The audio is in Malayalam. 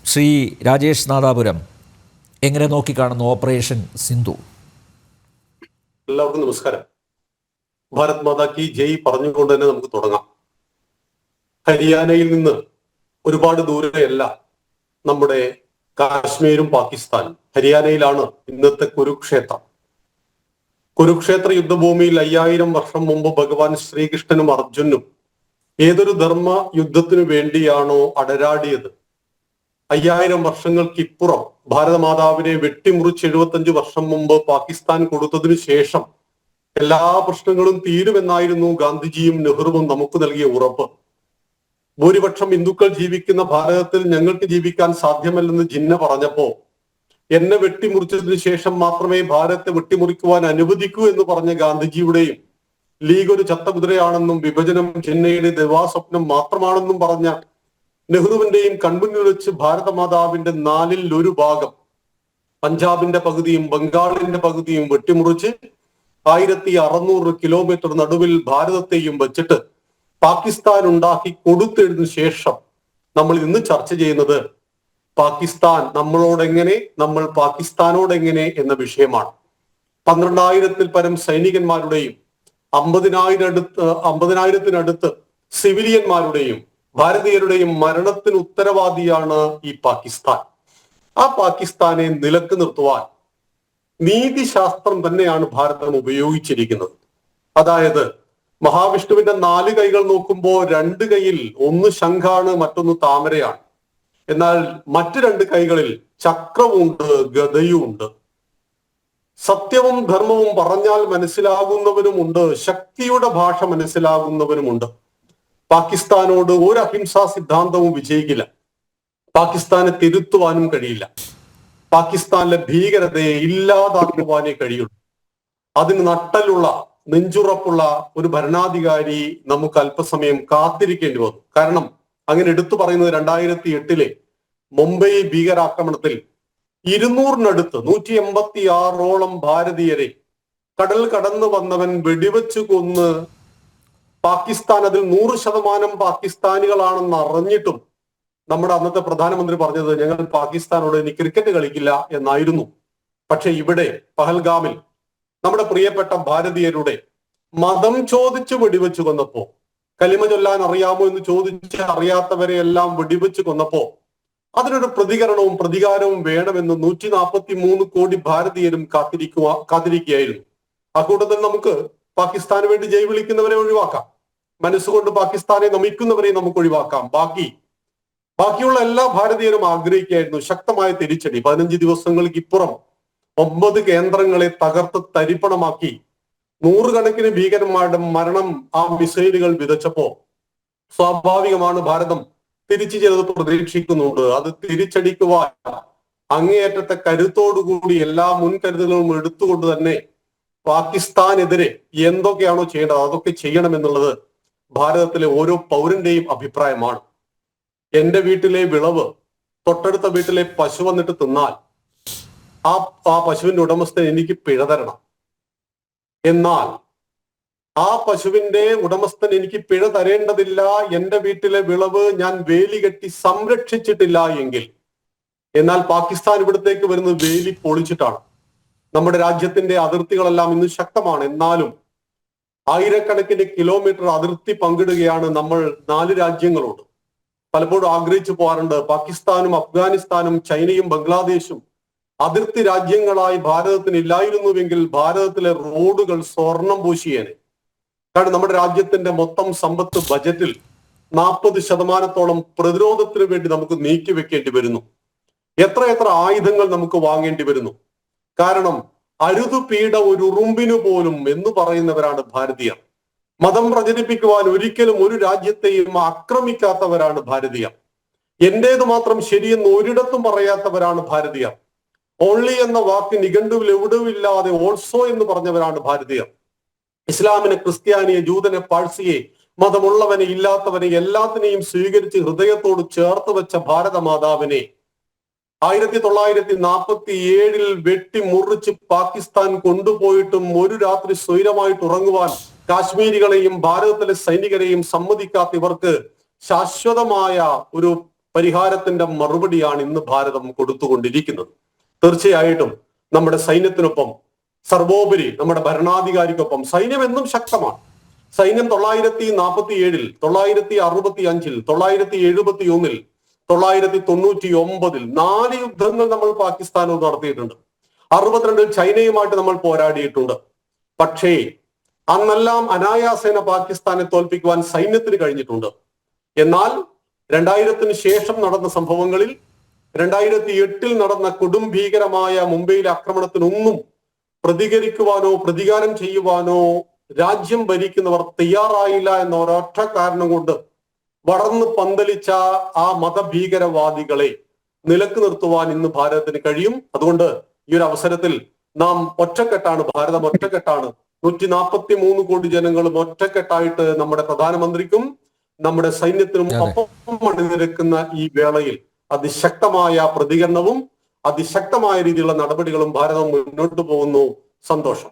ശ്രീ രാജേഷ് നാദാപുരം, എങ്ങനെ നോക്കിക്കാണുന്നു ഓപ്പറേഷൻ സിന്ധു? എല്ലാവർക്കും നമസ്കാരം. ഭാരത് മാതാ കി ജയ് പറഞ്ഞുകൊണ്ട് തന്നെ നമുക്ക് തുടങ്ങാം. ഹരിയാനയിൽ നിന്ന് ഒരുപാട് ദൂരെയല്ല നമ്മുടെ കാശ്മീരും പാകിസ്ഥാനും. ഹരിയാനയിലാണ് ഇന്നത്തെ കുരുക്ഷേത്രം. കുരുക്ഷേത്ര യുദ്ധഭൂമിയിൽ 5000 വർഷം മുമ്പ് ഭഗവാൻ ശ്രീകൃഷ്ണനും അർജുനും ഏതൊരു ധർമ്മ യുദ്ധത്തിനു വേണ്ടിയാണോ അടരാടിയത്, 5000 വർഷങ്ങൾക്കിപ്പുറം ഭാരതമാതാവിനെ വെട്ടിമുറിച്ച് 75 വർഷം മുമ്പ് പാകിസ്ഥാൻ കൊടുത്തതിനു ശേഷം എല്ലാ പ്രശ്നങ്ങളും തീരുമെന്നായിരുന്നു ഗാന്ധിജിയും നെഹ്റുവും നമുക്ക് നൽകിയ ഉറപ്പ്. ഭൂരിപക്ഷം ഹിന്ദുക്കൾ ജീവിക്കുന്ന ഭാരതത്തിൽ ഞങ്ങൾക്ക് ജീവിക്കാൻ സാധ്യമല്ലെന്ന് ജിന്ന പറഞ്ഞപ്പോ, എന്നെ വെട്ടിമുറിച്ചതിനു ശേഷം മാത്രമേ ഭാരതത്തെ വെട്ടിമുറിക്കുവാൻ അനുവദിക്കൂ എന്ന് പറഞ്ഞ ഗാന്ധിജിയുടെയും, ലീഗ് ഒരു ചത്തകുതിരയാണെന്നും വിഭജനം ജിന്നയുടെ ദിവാസ്വപ്നം മാത്രമാണെന്നും പറഞ്ഞ നെഹ്റുവിന്റെയും കൺമുന്നിൽ വെച്ച് ഭാരതമാതാവിന്റെ 1/4 ഭാഗം, പഞ്ചാബിന്റെ പകുതിയും ബംഗാളിന്റെ പകുതിയും വെട്ടിമുറിച്ച് 1600 കിലോമീറ്റർ നടുവിൽ ഭാരതത്തെയും വെച്ചിട്ട് പാകിസ്ഥാൻ ഉണ്ടാക്കി കൊടുത്തതിനു ശേഷം നമ്മൾ ഇന്ന് ചർച്ച ചെയ്യുന്നത് പാകിസ്ഥാൻ നമ്മളോടെങ്ങനെ, നമ്മൾ പാകിസ്ഥാനോടെങ്ങനെ എന്ന വിഷയമാണ്. 12,000-ൽ പരം സൈനികന്മാരുടെയും 50,000-ത്തിനടുത്ത് സിവിലിയന്മാരുടെയും ഭാരതീയരുടെയും മരണത്തിന് ഉത്തരവാദിയാണ് ഈ പാകിസ്ഥാൻ. ആ പാകിസ്ഥാനെ നിലക്ക് നിർത്തുവാൻ നീതിശാസ്ത്രം തന്നെയാണ് ഭാരതം ഉപയോഗിച്ചിരിക്കുന്നത്. അതായത് മഹാവിഷ്ണുവിന്റെ 4 കൈകൾ നോക്കുമ്പോൾ 2 കൈയിൽ ഒന്ന് ശംഖാണ്, മറ്റൊന്ന് താമരയാണ്. എന്നാൽ മറ്റു 2 കൈകളിൽ ചക്രവുമുണ്ട്, ഗദയുമുണ്ട്. സത്യവും ധർമ്മവും പറഞ്ഞാൽ മനസ്സിലാകുന്നവനുമുണ്ട്, ശക്തിയുടെ ഭാഷ മനസ്സിലാകുന്നവനുമുണ്ട്. പാകിസ്ഥാനോട് ഒരു അഹിംസാ സിദ്ധാന്തവും വിജയിക്കില്ല. പാകിസ്ഥാനെ തിരുത്തുവാനും കഴിയില്ല. പാകിസ്ഥാനിലെ ഭീകരതയെ ഇല്ലാതാക്കുവാനേ കഴിയുള്ളൂ. അതിന് നട്ടലുള്ള, നെഞ്ചുറപ്പുള്ള ഒരു ഭരണാധികാരി നമുക്ക് അല്പസമയം കാത്തിരിക്കേണ്ടി വന്നു. കാരണം അങ്ങനെ എടുത്തു പറയുന്നത് 2008-ലെ മുംബൈ ഭീകരാക്രമണത്തിൽ 200-നടുത്ത് 186-ഓളം ഭാരതീയരെ കടൽ കടന്നു വന്നവൻ വെടിവെച്ചു കൊന്ന് പാകിസ്ഥാൻ അതിൽ 100% പാകിസ്ഥാനികളാണെന്ന് അറിഞ്ഞിട്ടും നമ്മുടെ അന്നത്തെ പ്രധാനമന്ത്രി പറഞ്ഞത് ഞങ്ങൾ പാകിസ്ഥാനോട് ഇനി ക്രിക്കറ്റ് കളിക്കില്ല എന്നായിരുന്നു. പക്ഷെ ഇവിടെ പഹൽഗാമിൽ നമ്മുടെ പ്രിയപ്പെട്ട ഭാരതീയരുടെ മതം ചോദിച്ച് വെടിവെച്ചു കൊന്നപ്പോ, കലിമ ചൊല്ലാൻ അറിയാമോ എന്ന് ചോദിച്ച് അറിയാത്തവരെ എല്ലാം വെടിവെച്ചു കൊന്നപ്പോ അതിനൊരു പ്രതികരണവും പ്രതികാരവും വേണമെന്ന് 143 കോടി ഭാരതീയരും കാത്തിരിക്കുകയായിരുന്നു. അക്കൂട്ടത്തിൽ നമുക്ക് പാകിസ്ഥാന് വേണ്ടി ജയ് വിളിക്കുന്നവരെ ഒഴിവാക്കാം, മനസ്സുകൊണ്ട് പാകിസ്ഥാനെ നമിക്കുന്നവരെ നമുക്ക് ഒഴിവാക്കാം. ബാക്കിയുള്ള എല്ലാ ഭാരതീയരും ആഗ്രഹിക്കുകയായിരുന്നു ശക്തമായ തിരിച്ചടി. 15 ദിവസങ്ങൾക്ക് ഇപ്പുറം 9 കേന്ദ്രങ്ങളെ തകർത്ത് തരിപ്പണമാക്കി 100 കണക്കിന് ഭീകരന്മാരുടെ മരണം ആ മിസൈലുകൾ വിതച്ചപ്പോ സ്വാഭാവികമാണ് ഭാരതം തിരിച്ചു ചിലത് പ്രതീക്ഷിക്കുന്നുണ്ട്. അത് തിരിച്ചടിക്കുവാൻ അങ്ങേയറ്റത്തെ കരുത്തോടുകൂടി എല്ലാ മുൻകരുതലുകളും എടുത്തുകൊണ്ട് തന്നെ പാകിസ്ഥാനെതിരെ എന്തൊക്കെയാണോ ചെയ്യേണ്ടത് അതൊക്കെ ചെയ്യണമെന്നുള്ളത് ഭാരതത്തിലെ ഓരോ പൗരന്റെയും അഭിപ്രായമാണ്. എന്റെ വീട്ടിലെ വിളവ് തൊട്ടടുത്ത വീട്ടിലെ പശു വന്നിട്ട് തിന്നാൽ ആ പശുവിന്റെ ഉടമസ്ഥൻ എനിക്ക് പിഴ തരണം. എന്നാൽ ആ പശുവിന്റെ ഉടമസ്ഥൻ എനിക്ക് പിഴ തരേണ്ടതില്ല, എന്റെ വീട്ടിലെ വിളവ് ഞാൻ വേലി കെട്ടി സംരക്ഷിച്ചിട്ടില്ല എങ്കിൽ. എന്നാൽ പാകിസ്ഥാൻ ഇവിടത്തേക്ക് വരുന്നത് വേലി പൊളിച്ചിട്ടാണ്. നമ്മുടെ രാജ്യത്തിന്റെ അതിർത്തികളെല്ലാം ഇന്ന് ശക്തമാണ്. എന്നാലും ആയിരക്കണക്കിന് കിലോമീറ്റർ അതിർത്തി പങ്കിടുകയാണ് നമ്മൾ 4 രാജ്യങ്ങളോട്. പലപ്പോഴും ആഗ്രഹിച്ചു പോകാറുണ്ട്, പാകിസ്ഥാനും അഫ്ഗാനിസ്ഥാനും ചൈനയും ബംഗ്ലാദേശും അതിർത്തി രാജ്യങ്ങളായി ഭാരതത്തിന് ഇല്ലായിരുന്നുവെങ്കിൽ ഭാരതത്തിലെ റോഡുകൾ സ്വർണം പൂശിയേനെ. കാരണം നമ്മുടെ രാജ്യത്തിന്റെ മൊത്തം സമ്പത്ത് ബജറ്റിൽ 40% പ്രതിരോധത്തിന് വേണ്ടി നമുക്ക് നീക്കി വെക്കേണ്ടി വരുന്നു. എത്ര ആയുധങ്ങൾ നമുക്ക് വാങ്ങേണ്ടി വരുന്നു. കാരണം അരുതുപീഡ ഒരു ഉറുമ്പിനു പോലും എന്ന് പറയുന്നവരാണ് ഭാരതീയർ. മതം പ്രചരിപ്പിക്കുവാൻ ഒരിക്കലും ഒരു രാജ്യത്തെയും ആക്രമിക്കാത്തവരാണ് ഭാരതീയർ. എന്റേത് മാത്രം ശരിയെന്ന് ഒരിടത്തും പറയാത്തവരാണ് ഭാരതീയർ. ഓൺലി എന്ന വാക്ക് നിഘണ്ടുവിൽ എവിടെയില്ലാതെ ഓൾസോ എന്ന് പറഞ്ഞവരാണ് ഭാരതീയർ. ഇസ്ലാമിനെ, ക്രിസ്ത്യാനിയെ, ജൂതനെ, പാഴ്സിയെ, മതമുള്ളവനെ ഇല്ലാത്തവനെ എല്ലാത്തിനെയും സ്വീകരിച്ച് ഹൃദയത്തോട് ചേർത്ത് വെച്ച ഭാരതമാതാവിനെ 1947-ൽ വെട്ടിമുറിച്ച് പാകിസ്ഥാൻ കൊണ്ടുപോയിട്ടും ഒരു രാത്രി സ്വൈരമായിട്ട് ഉറങ്ങുവാൻ കാശ്മീരികളെയും ഭാരതത്തിലെ സൈനികരെയും സമ്മതിക്കാത്ത ഇവർക്ക് ശാശ്വതമായ ഒരു പരിഹാരത്തിന്റെ മറുപടിയാണ് ഇന്ന് ഭാരതം കൊടുത്തുകൊണ്ടിരിക്കുന്നത്. തീർച്ചയായിട്ടും നമ്മുടെ സൈന്യത്തിനൊപ്പം, സർവോപരി നമ്മുടെ ഭരണാധികാരിക്കൊപ്പം സൈന്യം എന്നും ശക്തമാണ്. സൈന്യം 947, 965, 971, 999 4 യുദ്ധങ്ങൾ നമ്മൾ പാകിസ്ഥാനോട് നടത്തിയിട്ടുണ്ട്. 62 ചൈനയുമായിട്ട് നമ്മൾ പോരാടിയിട്ടുണ്ട്. പക്ഷേ അന്നെല്ലാം അനായാസേന പാകിസ്ഥാനെ തോൽപ്പിക്കുവാൻ സൈന്യത്തിന് കഴിഞ്ഞിട്ടുണ്ട്. എന്നാൽ 2000-ന് ശേഷം നടന്ന സംഭവങ്ങളിൽ 2008-ൽ നടന്ന കൊടും ഭീകരമായ മുംബൈയിലെ ആക്രമണത്തിനൊന്നും പ്രതികരിക്കുവാനോ പ്രതികാരം ചെയ്യുവാനോ രാജ്യം ഭരിക്കുന്നവർ തയ്യാറായില്ല എന്ന ഒരൊറ്റ കാരണം കൊണ്ട് വളർന്ന് പന്തലിച്ച ആ മതഭീകരവാദികളെ നിലക്ക് നിർത്തുവാൻ ഇന്ന് ഭാരതത്തിന് കഴിയും. അതുകൊണ്ട് ഈ ഒരു അവസരത്തിൽ നാം ഒറ്റക്കെട്ടാണ്, ഭാരതം ഒറ്റക്കെട്ടാണ്. 143 കോടി ജനങ്ങളും ഒറ്റക്കെട്ടായിട്ട് നമ്മുടെ പ്രധാനമന്ത്രിക്കും നമ്മുടെ സൈന്യത്തിനും ഒപ്പം അണിനിരക്കുന്ന ഈ വേളയിൽ അതിശക്തമായ പ്രതികരണവും അതിശക്തമായ രീതിയിലുള്ള നടപടികളും ഭാരതം മുന്നോട്ട് പോകുന്നു. സന്തോഷം.